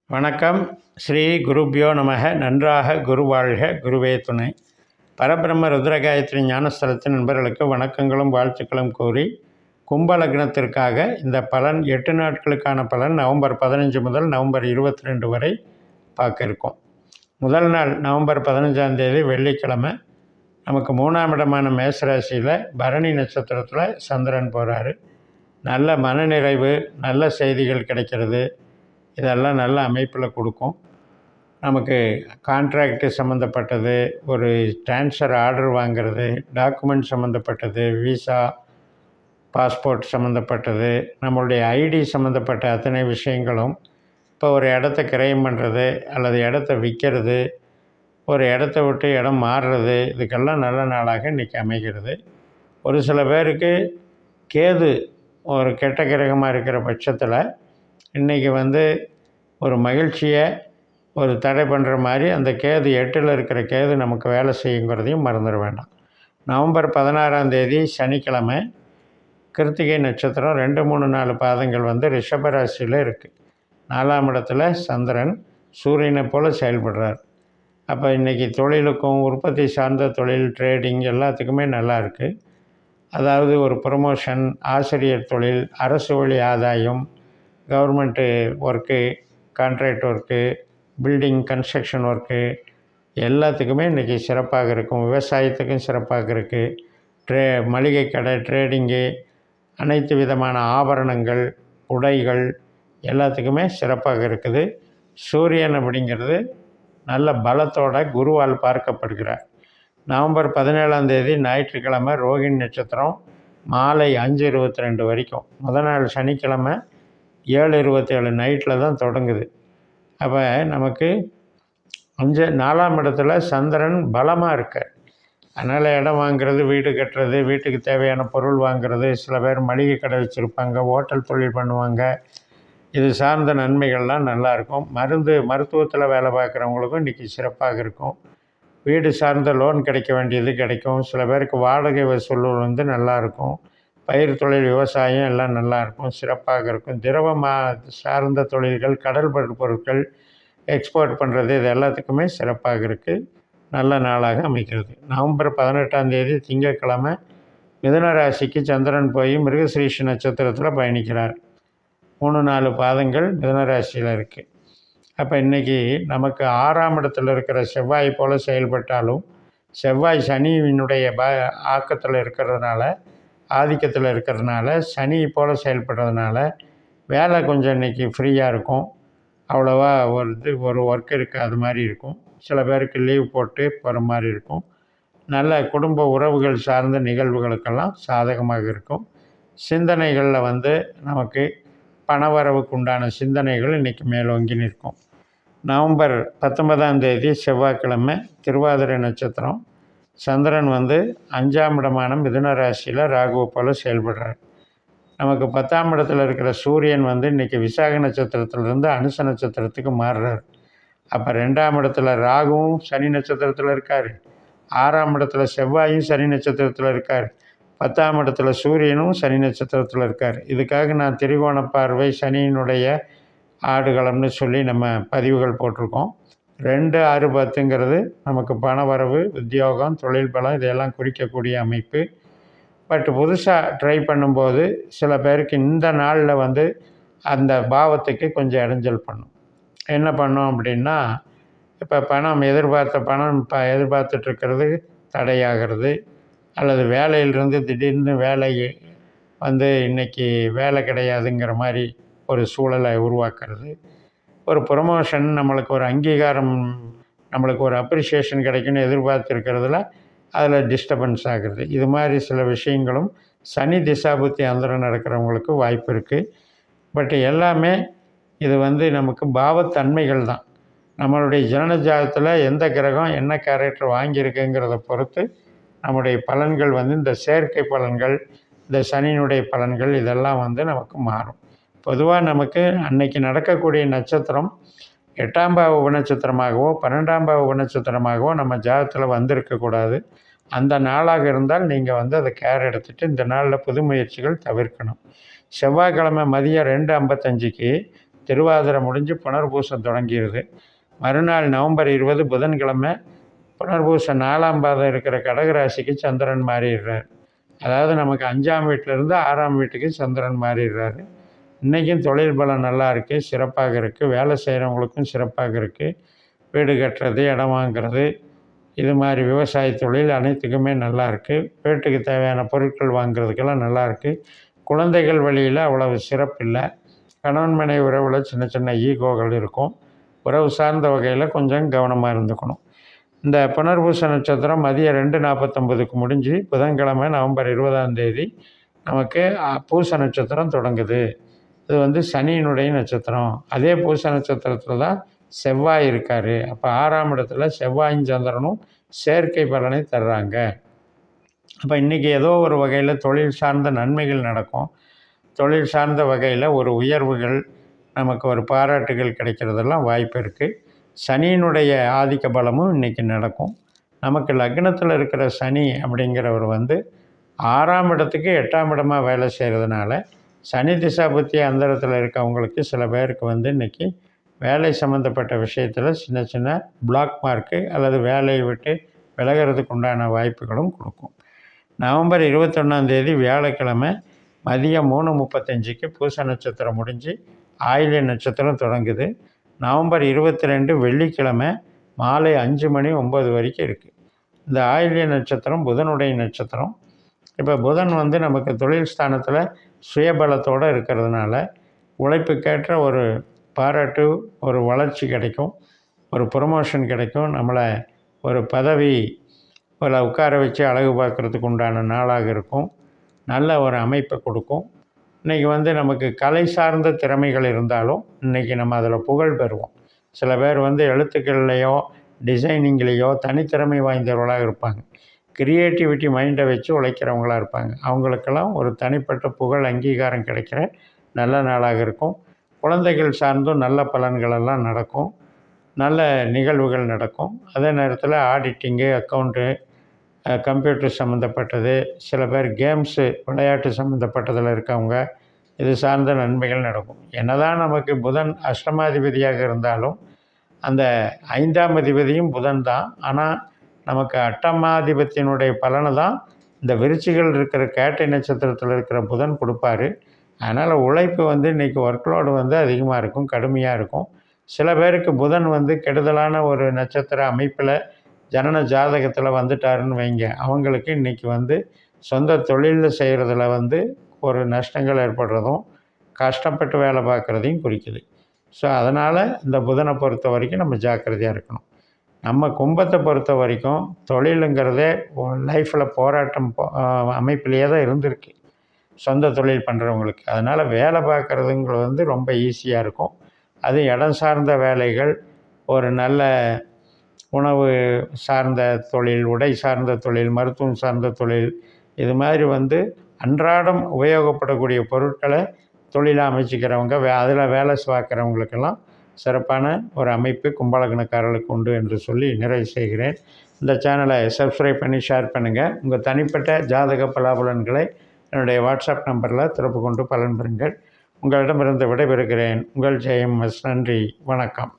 வணக்கம். ஸ்ரீ குருப்யோ நமக. நன்றாக குரு வாழ்க, குருவே துணை. பரபிரம்ம ருத்ரகாயத்ரி ஞானஸ்தலத்தின் நண்பர்களுக்கு வணக்கங்களும் வாழ்த்துக்களும் கூறி, கும்ப லக்னத்திற்காக இந்த பலன் 8 நாட்களுக்கான பலன் நவம்பர் 15 முதல் நவம்பர் 22 வரை பார்க்க இருக்கோம். முதல் நாள் நவம்பர் 15ஆம் தேதி வெள்ளிக்கிழமை நமக்கு 3ஆம் இடமான மேசராசியில் பரணி நட்சத்திரத்தில் சந்திரன் போகிறாரு. நல்ல மனநிறைவு, நல்ல செய்திகள் கிடைக்கிறது. இதெல்லாம் நல்ல அமைப்பில் கொடுக்கும். நமக்கு கான்ட்ராக்டு சம்மந்தப்பட்டது, ஒரு ட்ரான்ஸ்ஃபர் ஆர்டர் வாங்கிறது, டாக்குமெண்ட் சம்மந்தப்பட்டது, விசா, பாஸ்போர்ட் சம்மந்தப்பட்டது, நம்மளுடைய ஐடி சம்மந்தப்பட்ட அத்தனை விஷயங்களும், இப்போ ஒரு இடத்த கிரயம் பண்ணுறது அல்லது இடத்த விற்கிறது, ஒரு இடத்த விட்டு இடம் மாறுறது, இதுக்கெல்லாம் நல்ல நாளாக இன்றைக்கி அமைகிறது. ஒரு சில பேருக்கு கேது ஒரு கெட்ட கிரகமாக இருக்கிற பட்சத்தில் இன்றைக்கி ஒரு மகிழ்ச்சியை ஒரு தடை பண்ணுற மாதிரி அந்த கேது 8ல் இருக்கிற கேது நமக்கு வேலை செய்யுங்கிறதையும் மறந்துட வேண்டாம். நவம்பர் 16ஆம் தேதி சனிக்கிழமை கிருத்திகை நட்சத்திரம் 2, 3, 4 பாதங்கள் ரிஷபராசியில் இருக்குது. 4ஆம் இடத்துல சந்திரன் சூரியனை போல் செயல்படுறார். அப்போ இன்றைக்கி தொழிலுக்கும் உற்பத்தி சார்ந்த தொழில், ட்ரேடிங் எல்லாத்துக்குமே நல்லா இருக்குது. அதாவது ஒரு ப்ரொமோஷன், ஆசிரியர் தொழில், அரசு வழி ஆதாயம், government work, contract work, building construction work எல்லாத்துக்குமே இன்றைக்கி சிறப்பாக இருக்கும். விவசாயத்துக்கும் சிறப்பாக இருக்குது. மளிகை கடை, ட்ரேடிங்கு, அனைத்து விதமான ஆபரணங்கள், உடைகள் எல்லாத்துக்குமே சிறப்பாக இருக்குது. சூரியன் அப்படிங்கிறது நல்ல பலத்தோட குருவால் பார்க்கப்படுகிறார். நவம்பர் 17ஆம் தேதி ஞாயிற்றுக்கிழமை ரோகிணி நட்சத்திரம் மாலை 5:22 வரைக்கும். முதல் நாள் சனிக்கிழமை 7:27 நைட்டில் தான் தொடங்குது. அப்போ நமக்கு 4ஆம் இடத்துல சந்திரன் பலமாக இருக்கார். அதனால் இடம் வாங்கிறது, வீடு கட்டுறது, வீட்டுக்கு தேவையான பொருள் வாங்கிறது, சில பேர் மளிகை கடை வச்சுருப்பாங்க, ஹோட்டல் தொழில் பண்ணுவாங்க. இது சார்ந்த நன்மைகள்லாம் நல்லாயிருக்கும். மருத்துவத்தில் வேலை பார்க்குறவங்களுக்கும் இன்றைக்கி சிறப்பாக இருக்கும். வீடு சார்ந்த லோன் கிடைக்க வேண்டியது கிடைக்கும். சில பேருக்கு வாடகை வசூல் நல்லாயிருக்கும். பயிர் தொழில், விவசாயம் எல்லாம் நல்லாயிருக்கும், சிறப்பாக இருக்கும். திரவமாக சார்ந்த தொழில்கள், கடல் பொருட்கள் எக்ஸ்போர்ட் பண்ணுறது, இது எல்லாத்துக்குமே சிறப்பாக இருக்குது. நல்ல நாளாக அமைகிறது. நவம்பர் 18ஆம் தேதி திங்கட்கிழமை மிதுன ராசிக்கு சந்திரன் போய் மிருகசீரிஷ நட்சத்திரத்தில் பயணிக்கிறார். 3, 4 பாதங்கள் மிதுன ராசியில் இருக்குது. அப்போ இன்றைக்கி நமக்கு 6ஆம் இடத்துல இருக்கிற செவ்வாய் போல் செயல்பட்டாலும், செவ்வாய் சனியினுடைய ஆக்கத்தில் இருக்கிறதுனால, ஆதிக்கத்தில் இருக்கிறதுனால, சனி போல் செயல்படுறதுனால வேலை கொஞ்சம் இன்றைக்கி ஃப்ரீயாக இருக்கும். அவ்வளோவா ஒரு ஒர்க் இருக்காது மாதிரி இருக்கும். சில பேருக்கு லீவ் போட்டு போகிற மாதிரி இருக்கும். நல்ல குடும்ப உறவுகள் சார்ந்த நிகழ்வுகளுக்கெல்லாம் சாதகமாக இருக்கும். சிந்தனைகளில் நமக்கு பணவரவுக்கு உண்டான சிந்தனைகள் இன்றைக்கி மேலோங்கி நிற்கும். நவம்பர் 19ஆம் தேதி செவ்வாய்க்கிழமை திருவாதிரை நட்சத்திரம் சந்திரன் 5ஆம் இடமான மிதுன ராசியில் ராகுவை போல் செயல்படுறார். நமக்கு 10ஆம் இடத்துல இருக்கிற சூரியன் இன்றைக்கி விசாக நட்சத்திரத்திலிருந்து அனுச நட்சத்திரத்துக்கு மாறுறார். அப்போ 2ஆம் இடத்துல ராகுவும் சனி நட்சத்திரத்தில் இருக்கார். 6ஆம் இடத்துல செவ்வாயும் சனி நட்சத்திரத்தில் இருக்கார். 10ஆம் இடத்துல சூரியனும் சனி நட்சத்திரத்தில் இருக்கார். இதுக்காக நான் திரிகோண பார்வை, சனியினுடைய ஆடுகளம்னு சொல்லி நம்ம பதிவுகள் போட்டிருக்கோம். 2, 6, 10ங்கிறது நமக்கு பணவரவு, உத்தியோகம், தொழில் பலம் இதையெல்லாம் குறிக்கக்கூடிய அமைப்பு. பட் புதுசாக ட்ரை பண்ணும்போது சில பேருக்கு இந்த நாளில் அந்த பாவத்துக்கு கொஞ்சம் இடைஞ்சல் பண்ணும். என்ன பண்ணும் அப்படின்னா, இப்போ எதிர்பார்த்த பணம் எதிர்பார்த்துட்ருக்கிறது தடையாகிறது, அல்லது வேலையிலிருந்து திடீர்னு வேலை இன்றைக்கி வேலை கிடையாதுங்கிற மாதிரி ஒரு சூழலை உருவாக்குறது, ஒரு ப்ரொமோஷன், நம்மளுக்கு ஒரு அங்கீகாரம், நம்மளுக்கு ஒரு அப்ரிஷியேஷன் கிடைக்குன்னு எதிர்பார்த்துருக்கிறதுல அதில் டிஸ்டர்பன்ஸ் ஆகுறது. இது மாதிரி சில விஷயங்களும் சனி திசாபுத்தி அந்தரம் நடக்கிறவங்களுக்கு வாய்ப்பு இருக்குது. பட் எல்லாமே இது நமக்கு பாவத்தன்மைகள் தான். நம்மளுடைய ஜனனஜாதத்தில் எந்த கிரகம் என்ன கேரக்டர் வாங்கியிருக்குங்கிறத பொறுத்து நம்முடைய பலன்கள் இந்த செயற்கை பலன்கள், இந்த சனியினுடைய பலன்கள் இதெல்லாம் நமக்கு மாறும். பொதுவாக நமக்கு அன்னைக்கு நடக்கக்கூடிய நட்சத்திரம் 8ஆம் பாவ உபநட்சத்திரமாகவோ 12ஆம் பாவ உபநட்சத்திரமாகவோ நம்ம ஜாதகத்தில் வந்திருக்கக்கூடாது. அந்த நாளாக இருந்தால் நீங்கள் அதை கேர் எடுத்துகிட்டு இந்த நாளில் புது முயற்சிகள் தவிர்க்கணும். செவ்வாய்க்கிழமை மதியம் 2:55க்கு திருவாதிரை முடிஞ்சு புனர்பூசம் தொடங்கிடுது. மறுநாள் நவம்பர் 20 புதன்கிழமை புனர்பூசம் 4ஆம் பாதம் இருக்கிற கடகராசிக்கு சந்திரன் மாறிடுறார். அதாவது நமக்கு 5ஆம் வீட்டிலேருந்து 6ஆம் வீட்டுக்கு சந்திரன் மாறிடுறாரு. இன்றைக்கும் தொழில் பலம் நல்லா இருக்குது, சிறப்பாக இருக்குது. வேலை செய்கிறவங்களுக்கும் சிறப்பாக இருக்குது. வீடு கட்டுறது, இடம் வாங்கிறது, இது மாதிரி விவசாய தொழில் அனைத்துக்குமே நல்லா இருக்குது. வீட்டுக்கு தேவையான பொருட்கள் வாங்கிறதுக்கெல்லாம் நல்லாயிருக்கு. குழந்தைகள் வழியில் அவ்வளவு சிறப்பில்லை. கணவன் மனைவி உறவில் சின்ன சின்ன ஈகோகள் இருக்கும். உறவு சார்ந்த வகையில் கொஞ்சம் கவனமாக இருந்துக்கணும். இந்த புனர்பூச நட்சத்திரம் மதியம் 2:49க்கு முடிஞ்சு புதன்கிழமை நவம்பர் 20ஆம் தேதி நமக்கு பூச நட்சத்திரம் தொடங்குது. இது சனியினுடைய நட்சத்திரம். அதே பூச நட்சத்திரத்தில் தான் செவ்வாய் இருக்கார். அப்போ 6ஆம் இடத்துல செவ்வாயும் சந்திரனும் செயற்கை பலனை தர்றாங்க. அப்போ இன்றைக்கி ஏதோ ஒரு வகையில் தொழில் சார்ந்த நன்மைகள் நடக்கும். தொழில் சார்ந்த வகையில் ஒரு உயர்வுகள், நமக்கு ஒரு பாராட்டுகள் கிடைக்கிறதெல்லாம் வாய்ப்பு இருக்குது. சனியினுடைய ஆதிக்க பலமும் இன்றைக்கி நடக்கும். நமக்கு லக்னத்தில் இருக்கிற சனி அப்படிங்கிறவர் 6ஆம் இடத்துக்கு 8ஆம் இடமாக வேலை செய்கிறதுனால சனி திசாபுத்தி அந்தரத்தில் இருக்கவங்களுக்கு சில பேருக்கு இன்றைக்கி வேலை சம்மந்தப்பட்ட விஷயத்தில் சின்ன சின்ன பிளாக் மார்க்கு அல்லது வேலையை விட்டு விலகிறதுக்கு உண்டான வாய்ப்புகளும் கொடுக்கும். நவம்பர் 21ஆம் தேதி வியாழக்கிழமை மதியம் 3:35க்கு பூச நட்சத்திரம் முடிஞ்சு ஆயில்ய நட்சத்திரம் தொடங்குது. நவம்பர் 22 வெள்ளிக்கிழமை மாலை 5:09 வரைக்கும் இருக்குது. இந்த ஆயில்ய நட்சத்திரம் புதனுடைய நட்சத்திரம். இப்போ புதன் நமக்கு தொழில் ஸ்தானத்தில் சுயபலத்தோடு இருக்கிறதுனால உழைப்புக்கேற்ற ஒரு பாராட்டு, ஒரு வளர்ச்சி கிடைக்கும், ஒரு ப்ரொமோஷன் கிடைக்கும். நம்மளை ஒரு பதவி உட்கார வச்சு அழகு பார்க்குறதுக்கு உண்டான நாளாக இருக்கும். நல்ல ஒரு அமைப்பை கொடுக்கும். இன்றைக்கி நமக்கு கலை சார்ந்த திறமைகள் இருந்தாலும் இன்றைக்கி நம்ம அதில் புகழ் பெறுவோம். சில பேர் எழுத்துக்கள்லையோ டிசைனிங்லேயோ தனித்திறமை வாய்ந்தவர்களாக இருப்பாங்க. க்ரியேட்டிவிட்டி மைண்டை வச்சு உழைக்கிறவங்களாக இருப்பாங்க. அவங்களுக்கெல்லாம் ஒரு தனிப்பட்ட புகழ், அங்கீகாரம் கிடைக்கிற நல்ல நாளாக இருக்கும். குழந்தைகள் சார்ந்தும் நல்ல பலன்களெல்லாம் நடக்கும். நல்ல நிகழ்வுகள் நடக்கும். அதே நேரத்தில் ஆடிட்டிங்கு, அக்கௌண்ட்டு, கம்ப்யூட்டர் சம்மந்தப்பட்டது, சில பேர் கேம்ஸு விளையாட்டு சம்மந்தப்பட்டதில் இருக்கவங்க, இது சார்ந்த நன்மைகள் நடக்கும். என்னதான் நமக்கு புதன் அஷ்டமாதிபதியாக இருந்தாலும் அந்த 5ஆம் அதிபதியும் புதன் தான். ஆனால் நமக்கு அட்டமாதிபத்தினுடைய பலனை தான் இந்த விருச்சிகள் இருக்கிற கேட்டை நட்சத்திரத்தில் இருக்கிற புதன் கொடுப்பாரு. அதனால் உழைப்பு இன்றைக்கி ஒர்க்லோடு அதிகமாக இருக்கும், கடுமையாக இருக்கும். சில பேருக்கு புதன் கெடுதலான ஒரு நட்சத்திர அமைப்பில் ஜனன ஜாதகத்தில் வந்துட்டாருன்னு வைங்க, அவங்களுக்கு இன்றைக்கி சொந்த தொழிலில் செய்கிறதுல ஒரு நஷ்டங்கள் ஏற்படுறதும், கஷ்டப்பட்டு வேலை பார்க்குறதையும் குறிக்குது. ஸோ அதனால் இந்த புதனை பொறுத்த வரைக்கும் நம்ம ஜாக்கிரதையாக இருக்கணும். நம்ம கும்பத்தை பொறுத்த வரைக்கும் தொழிலுங்கிறதே லைஃப்பில் போராட்டம் அமைப்பிலேயே தான் இருந்திருக்கு சொந்த தொழில் பண்ணுறவங்களுக்கு. அதனால் வேலை பார்க்குறதுங்கிறது ரொம்ப ஈஸியாக இருக்கும். அது இடம் சார்ந்த வேலைகள், ஒரு நல்ல உணவு சார்ந்த தொழில், உடை சார்ந்த தொழில், மருத்துவம் சார்ந்த தொழில், இது மாதிரி அன்றாடம் உபயோகப்படக்கூடிய பொருட்களை தொழிலாக அமைச்சிக்கிறவங்க, அதில் வேலை பார்க்குறவங்களுக்கெல்லாம் சிறப்பான ஒரு அமைப்பு கும்பலக்னக்காரர்களுக்கு உண்டு என்று சொல்லி நிறைவு செய்கிறேன். இந்த சேனலை சப்ஸ்கிரைப் பண்ணி ஷேர் பண்ணுங்கள். உங்கள் தனிப்பட்ட ஜாதக பலாபலன்களை என்னுடைய வாட்ஸ்அப் நம்பரில் தொடர்பு கொண்டு பலன் பெறுங்கள். உங்களிடமிருந்து விடைபெறுகிறேன். உங்கள் ஜெயம் எஸ். நன்றி, வணக்கம்.